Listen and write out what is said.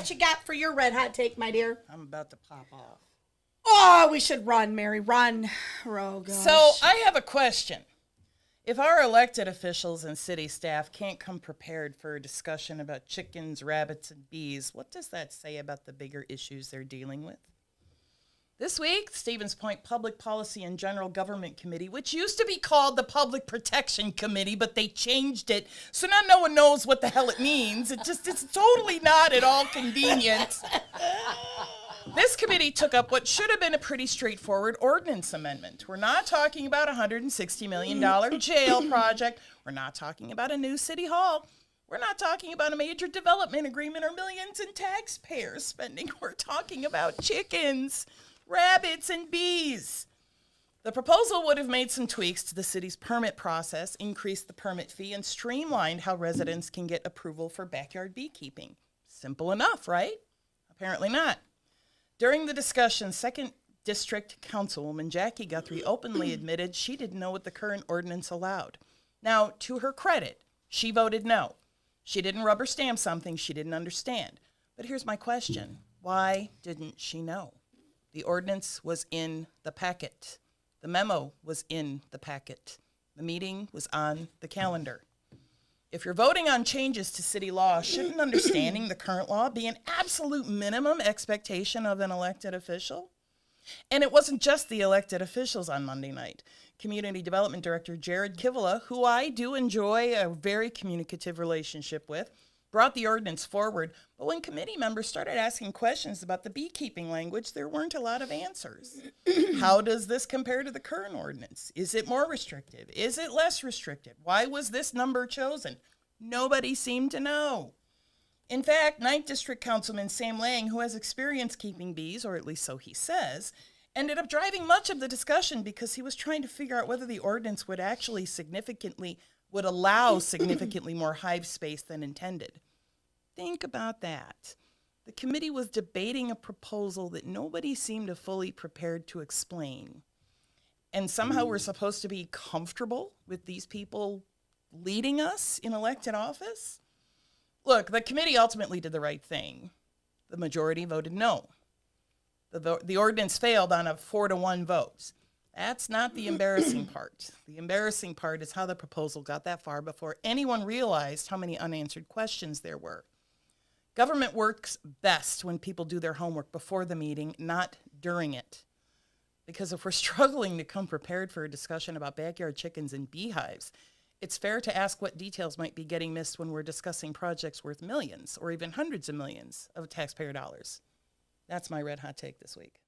What you got for your red hot take, my dear? I'm about to pop off. Oh, we should run, Mary, run. Oh, gosh. So I have a question. If our elected officials and city staff can't come prepared for a discussion about chickens, rabbits, and bees, what does that say about the bigger issues they're dealing with? This week, Stevens Point Public Policy and General Government Committee, which used to be called the Public Protection Committee, but they changed it, so now no one knows what the hell it means. It's totally not at all convenient. This committee took up what should have been a pretty straightforward ordinance amendment. We're not talking about a $160 million jail project. We're not talking about a new city hall. We're not talking about a major development agreement or millions in taxpayer spending. We're talking about chickens, rabbits, and bees. The proposal would have made some tweaks to the city's permit process, increased the permit fee, and streamlined how residents can get approval for backyard beekeeping. Simple enough, right? Apparently not. During the discussion, 2nd District Councilwoman Jackie Guthrie openly admitted she didn't know what the current ordinance allowed. Now, to her credit, she voted no. She didn't rubber stamp something she didn't understand. But here's my question. Why didn't she know? The ordinance was in the packet. The memo was in the packet. The meeting was on the calendar. If you're voting on changes to city law, shouldn't understanding the current law be an absolute minimum expectation of an elected official? And it wasn't just the elected officials on Monday night. Community Development Director Jared Kivala, who I do enjoy a very communicative relationship with, brought the ordinance forward, but when committee members started asking questions about the beekeeping language, there weren't a lot of answers. How does this compare to the current ordinance? Is it more restrictive? Is it less restrictive? Why was this number chosen? Nobody seemed to know. In fact, 9th District Councilman Sam Lang, who has experience keeping bees, or at least so he says, ended up driving much of the discussion because he was trying to figure out whether the ordinance would actually would allow significantly more hive space than intended. Think about that. The committee was debating a proposal that nobody seemed fully prepared to explain. And somehow we're supposed to be comfortable with these people leading us in elected office? Look, the committee ultimately did the right thing. The majority voted no. The ordinance failed on a 4-1 vote. That's not the embarrassing part. The embarrassing part is how the proposal got that far before anyone realized how many unanswered questions there were. Government works best when people do their homework before the meeting, not during it. Because if we're struggling to come prepared for a discussion about backyard chickens and beehives, it's fair to ask what details might be getting missed when we're discussing projects worth millions or even hundreds of millions of taxpayer dollars. That's my red hot take this week.